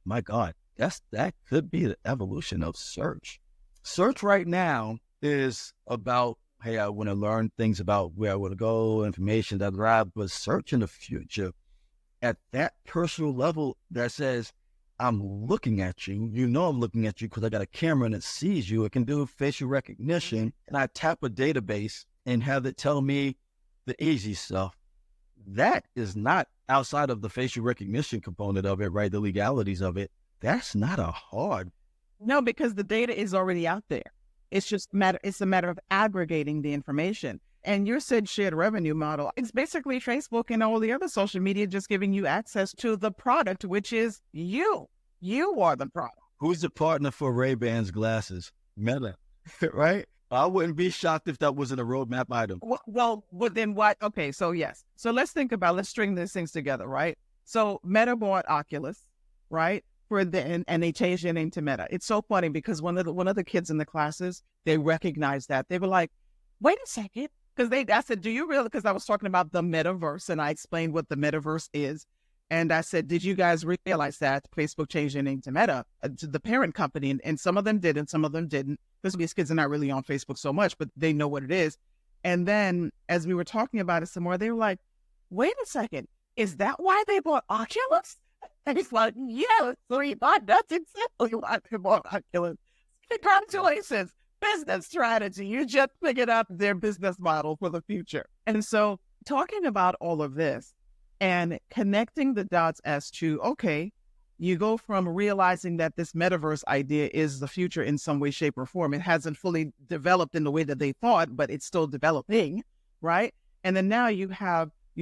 my God, that could be the evolution of search. Search right now is about, hey, I want to learn things about where I want to go, information, but search in the future at that personal level that says, I'm looking at you, I'm looking at you because I got a camera and it sees you. It can do facial recognition, and I tap a database and have it tell me the easy stuff. That is not outside of the facial recognition component of it, right? The legalities of it. That's not a hard. No, because the data is already out there. It's a matter of aggregating the information. And your said shared revenue model, it's basically Facebook and all the other social media just giving you access to the product, which is you. You are the product. Who's the partner for Ray-Ban's glasses? Meta, right? I wouldn't be shocked if that wasn't a roadmap item. Well, then what? Okay, so yes. So let's string these things together, right? So Meta bought Oculus, right? And they changed their name to Meta. It's so funny because one of the kids in the classes, they recognized that. They were like, wait a second. I said, do you really? Because I was talking about the Metaverse and I explained what the Metaverse is. And I said, did you guys realize that Facebook changed their name to Meta, to the parent company? And some of them did and some of them didn't. Because these kids are not really on Facebook so much, but they know what it is. And then as we were talking about it some more, they were like, wait a second, is that why they bought Oculus? And it's like, yeah, so he bought that's exactly why they bought Oculus. Congratulations. Business strategy. You just figured out their business model for the future. And so talking about all of this and connecting the dots as to, okay, you go from realizing that this metaverse idea is the future in some way, shape, or form. It hasn't fully developed in the way that they thought, but it's still developing, right? And then now you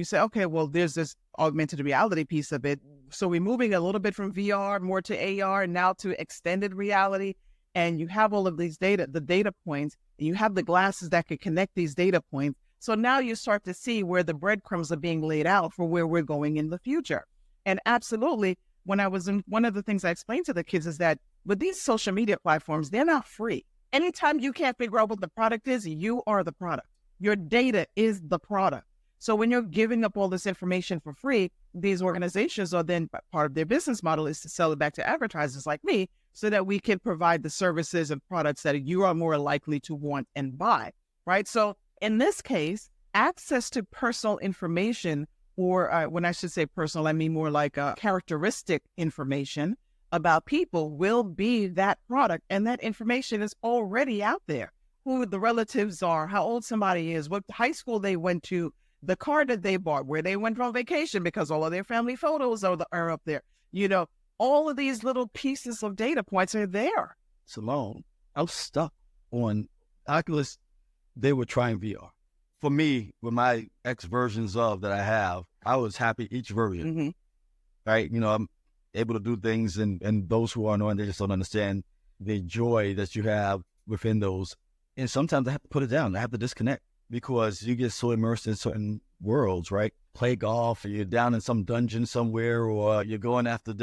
say, okay, well, there's this augmented reality piece of it. So we're moving a little bit from VR more to AR and now to extended reality. And you have all of these the data points, and you have the glasses that can connect these data points. So now you start to see where the breadcrumbs are being laid out for where we're going in the future. And absolutely, one of the things I explained to the kids is that with these social media platforms, they're not free. Anytime you can't figure out what the product is, you are the product. Your data is the product. So when you're giving up all this information for free, these organizations are then part of their business model is to sell it back to advertisers like me so that we can provide the services and products that you are more likely to want and buy, right? So in this case, access to personal information, or when I should say personal, I mean more like characteristic information about people will be that product. And that information is already out there. Who the relatives are, how old somebody is, what high school they went to, the car that they bought, where they went on vacation, because all of their family photos are up there. All of these little pieces of data points are there. Simone, I'm stuck on Oculus. They were trying VR. For me, with my X versions of that I have, I was happy each version, right? I'm able to do things, and those who aren't on, they just don't understand the joy that you have within those. And sometimes I have to put it down. I have to disconnect because you get so immersed in certain worlds, right? Play golf, or you're down in some dungeon somewhere, or you're going after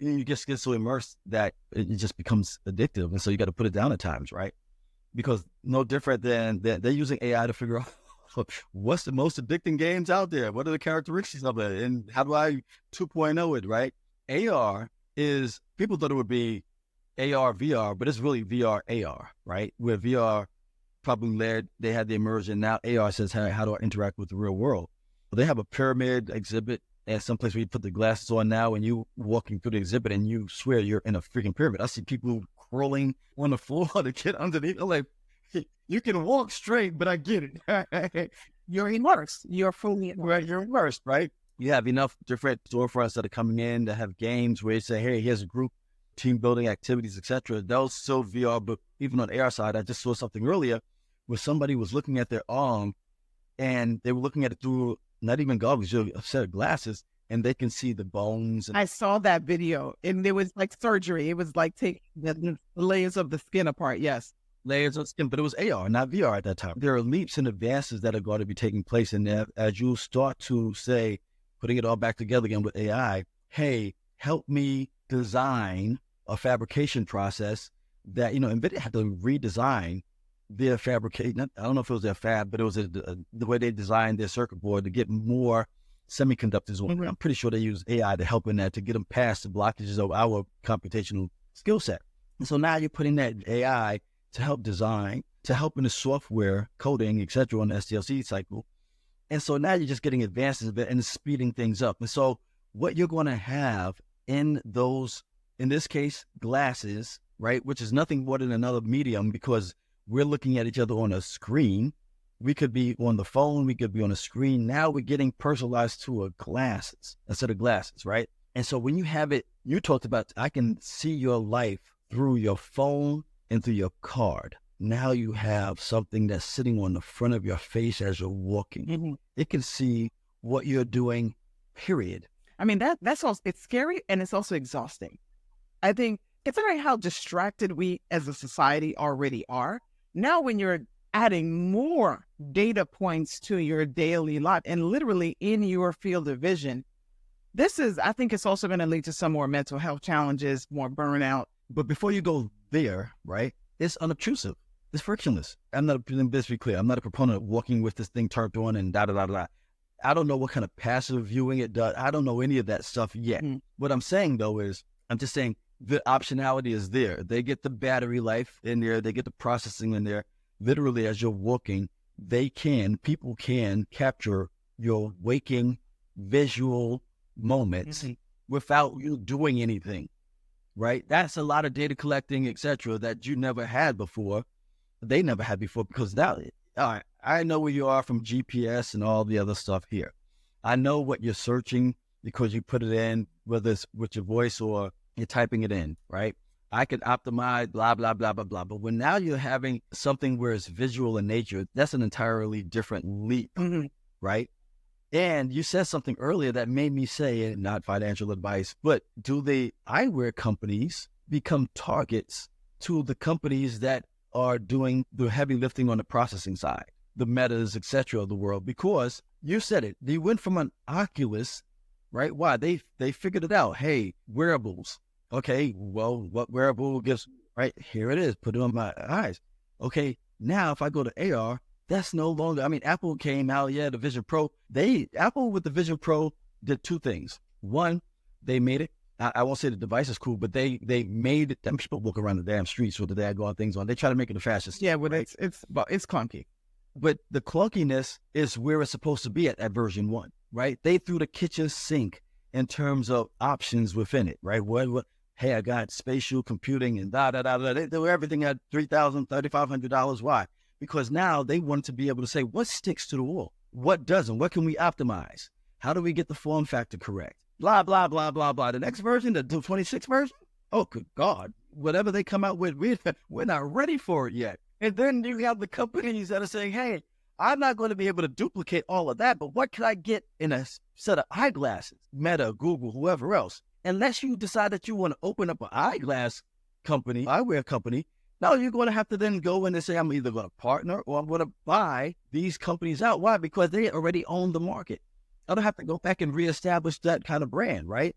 you just get so immersed that it just becomes addictive. And so you got to put it down at times, right? Because no different than they're using AI to figure out what's the most addicting games out there? What are the characteristics of it? And how do I 2.0 it, right? AR is, people thought it would be AR, VR, but it's really VR, AR, right? Where VR probably they had the immersion. Now AR says, how do I interact with the real world? But they have a pyramid exhibit at some place where you put the glasses on now and you walking through the exhibit and you swear you're in a freaking pyramid. I see people crawling on the floor to get underneath. I'm like, you can walk straight, but I get it. You're immersed. You're fully immersed. Right, you're immersed, right? You have enough different storefronts that are coming in that have games where you say, hey, here's a group, team building activities, etc. Those still VR, but even on the AR side, I just saw something earlier where somebody was looking at their arm and they were looking at it through not even goggles, just a set of glasses, and they can see the bones. And I saw that video, and it was like surgery. It was like taking the layers of the skin apart. Yes. layers of skin, but it was AR, not VR at that time. There are leaps and advances that are going to be taking place. And as you start to say, putting it all back together again with AI, hey, help me design a fabrication process that, NVIDIA had to redesign their fabrication. I don't know if it was their fab, but it was the way they designed their circuit board to get more semiconductors. Mm-hmm. I'm pretty sure they use AI to help in that, to get them past the blockages of our computational skill set. And so now you're putting that AI to help design, to help in the software coding, et cetera, on the SDLC cycle. And so now you're just getting advances and speeding things up. And so what you're going to have in those, in this case, glasses, right, which is nothing more than another medium, because we're looking at each other on a screen. We could be on the phone, we could be on a screen. Now we're getting personalized to a set of glasses, right? And so when you have it, you talked about, I can see your life through your phone and through your card. Now you have something that's sitting on the front of your face as you're walking. Mm-hmm. It can see what you're doing, period. I mean, that's also, it's scary and it's also exhausting. I think, considering how distracted we as a society already are, now when you're adding more data points to your daily life and literally in your field of vision, I think it's also going to lead to some more mental health challenges, more burnout. But before you go there, right, it's unobtrusive. It's frictionless. Let's be clear, I'm not a proponent of walking with this thing turned on and da-da-da-da. I don't know what kind of passive viewing it does. I don't know any of that stuff yet. Mm-hmm. What I'm saying, though, is I'm just saying the optionality is there. They get the battery life in there. They get the processing in there. Literally, as you're walking, people can capture your waking visual moments mm-hmm. without you doing anything, right? That's a lot of data collecting, et cetera, that you never had before. They never had before, because now, all right, I know where you are from GPS and all the other stuff here. I know what you're searching because you put it in, whether it's with your voice or you're typing it in, right? I can optimize, blah, blah, blah, blah, blah. But when now you're having something where it's visual in nature, that's an entirely different leap, mm-hmm. right? And you said something earlier that made me say, and not financial advice, but do the eyewear companies become targets to the companies that are doing the heavy lifting on the processing side, the Metas, et cetera, of the world? Because you said it, they went from an Oculus, right? Why? They figured it out. Hey, wearables. Okay, well, what wearable gives, right? Here it is, put it on my eyes. Okay, now if I go to AR, that's no longer, Apple came out, the Vision Pro. Apple with the Vision Pro did two things. One, they made it, I won't say the device is cool, but they made it, them people walk around the damn streets with the daggone things on. They try to make it the fastest. Yeah, well, right? it's clunky. But the clunkiness is where it's supposed to be at version 1, right? They threw the kitchen sink in terms of options within it, right? What? Hey, I got spatial computing and da-da-da-da. They do everything at $3,000, $3,500. Why? Because now they want to be able to say, what sticks to the wall? What doesn't? What can we optimize? How do we get the form factor correct? Blah, blah, blah, blah, blah. The next version, the 26 version? Oh, good God. Whatever they come out with, we're not ready for it yet. And then you have the companies that are saying, hey, I'm not going to be able to duplicate all of that, but what can I get in a set of eyeglasses? Meta, Google, whoever else. Unless you decide that you want to open up an eyewear company, now you're going to have to then go in and say, I'm either going to partner or I'm going to buy these companies out. Why? Because they already own the market. I don't have to go back and reestablish that kind of brand, right?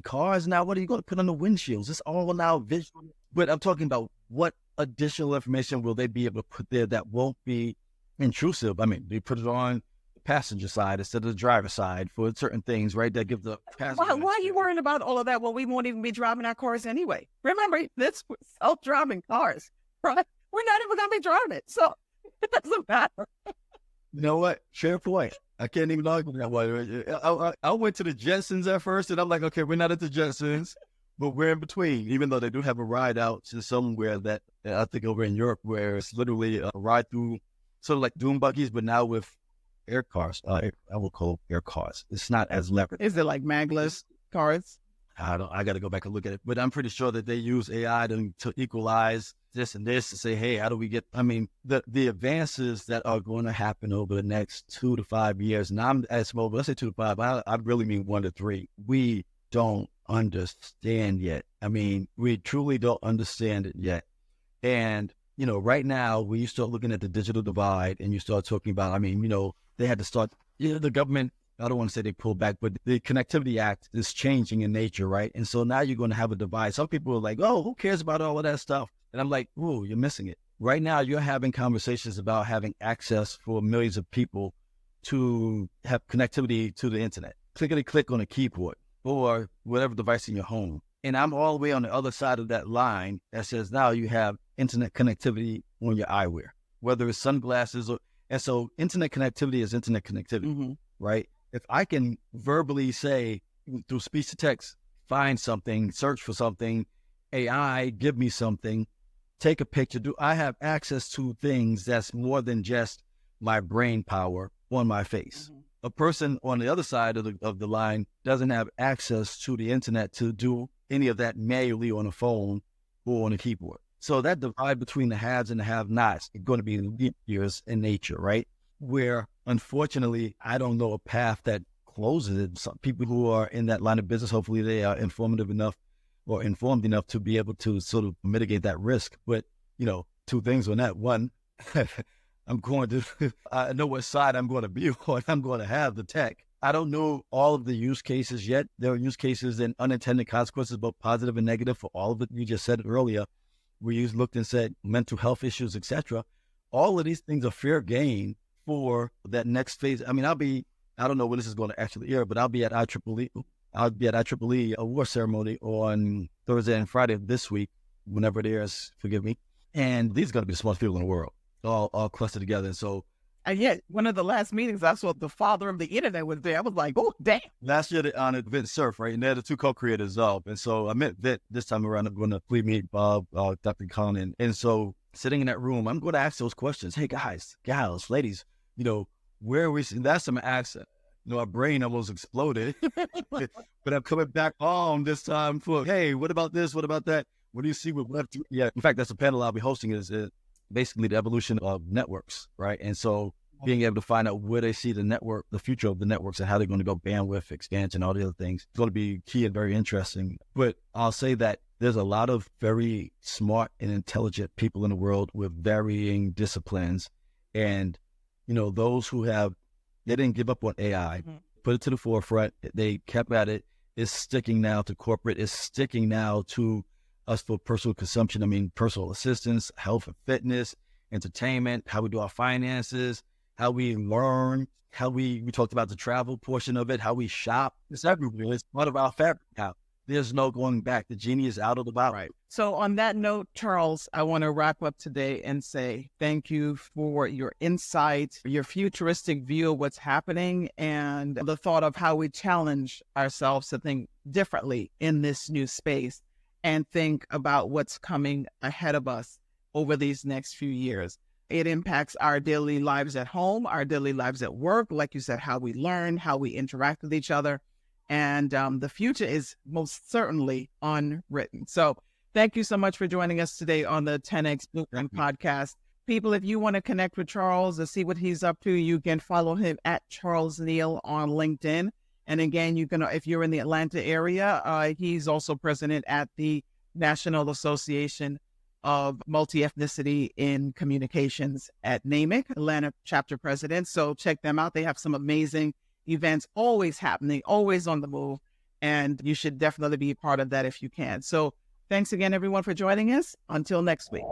Cars now, what are you going to put on the windshields? It's all now visual. But I'm talking about what additional information will they be able to put there that won't be intrusive? They put it on passenger side instead of the driver side for certain things, right? That give the passenger. Why are you worrying about all of that? Well, we won't even be driving our cars anyway. Remember, this self-driving cars, right? We're not even going to be driving it, so it doesn't matter. You know what? Fair point. I can't even argue that way. I went to the Jetsons at first, and I'm like, okay, we're not at the Jetsons, but we're in between. Even though they do have a ride out to somewhere that I think over in Europe, where it's literally a ride through, sort of like dune buggies, but now with air cars. I will call air cars. It's not as levered. Is it like magless cars? I got to go back and look at it, but I'm pretty sure that they use AI to equalize this and this to say, hey, how do we get, I mean, the advances that are going to happen over the next 2 to 5 years, and I'm as well, let's say 2 to 5, I really mean 1 to 3. We don't understand yet. I mean, we truly don't understand it yet. And, you know, right now, when you start looking at the digital divide and you start talking about, I mean, you know, they had to start, you know, the government, I don't want to say they pulled back, but the Connectivity Act is changing in nature, right? And so now you're going to have a divide. Some people are like, oh, who cares about all of that stuff? And I'm like, ooh, you're missing it. Right now, you're having conversations about having access for millions of people to have connectivity to the internet. Clickety-click on a keyboard or whatever device in your home. And I'm all the way on the other side of that line that says now you have internet connectivity on your eyewear, whether it's sunglasses or, and so internet connectivity is internet connectivity, right? If I can verbally say through speech to text, find something, search for something, AI, give me something, take a picture, I have access to things that's more than just my brain power on my face. A person on the other side of the line doesn't have access to the internet to do any of that manually on a phone or on a keyboard. So that divide between the haves and the have-nots is going to be in years in nature, right? Where, unfortunately, I don't know a path that closes it. Some people who are in that line of business, hopefully they are informative enough or informed enough to be able to sort of mitigate that risk. But, you know, 2 things on that. One, I know what side I'm going to be on. I'm going to have the tech. I don't know all of the use cases yet. There are use cases and unintended consequences, both positive and negative for all of it. You just said it earlier, where you looked and said mental health issues, etc. All of these things are fair game for that next phase. I mean, I don't know when this is going to actually air, but I'll be at IEEE. I'll be at IEEE award ceremony on Thursday and Friday of this week, whenever it airs, forgive me. And these are going to be the smartest people in the world, all clustered together. And so, and yet, one of the last meetings, I saw the father of the internet was there. I was like, oh, damn. Last year, they honored Vint Cerf, right? And they're the 2 co-creators of. And so I met Vint this time around. I'm going to meet Bob, Dr. Khan. And so sitting in that room, I'm going to ask those questions. Hey, guys, gals, ladies, you know, where are we? And that's some accent. You know, our brain almost exploded. But I'm coming back home this time for, hey, what about this? What about that? What do you see with Web3? Yeah, in fact, that's a panel I'll be hosting is basically the evolution of networks, right? And so being able to find out where they see the future of the networks and how they're going to go bandwidth, expansion, all the other things, it's going to be key and very interesting. But I'll say that there's a lot of very smart and intelligent people in the world with varying disciplines. And, you know, those who they didn't give up on AI, put it to the forefront. They kept at it. It's sticking now to corporate. It's sticking now to us for personal consumption. I mean, personal assistance, health and fitness, entertainment, how we do our finances, how we learn, how we talked about the travel portion of it, how we shop. It's everywhere. It's part of our fabric now. There's no going back. The genie is out of the bottle. Right. So on that note, Charles, I want to wrap up today and say thank you for your insight, your futuristic view of what's happening, and the thought of how we challenge ourselves to think differently in this new space and think about what's coming ahead of us over these next few years. It impacts our daily lives at home, our daily lives at work, like you said, how we learn, how we interact with each other. And the future is most certainly unwritten. So thank you so much for joining us today on the 10X Blueprint podcast. People, if you want to connect with Charles or see what he's up to, you can follow him at Charles Neal on LinkedIn. And again, you can, if you're in the Atlanta area, he's also president at the National Association of Multi-Ethnicity in Communications at NAMIC, Atlanta chapter president. So check them out. They have some amazing events always happening, always on the move. And you should definitely be a part of that if you can. So thanks again, everyone, for joining us. Until next week.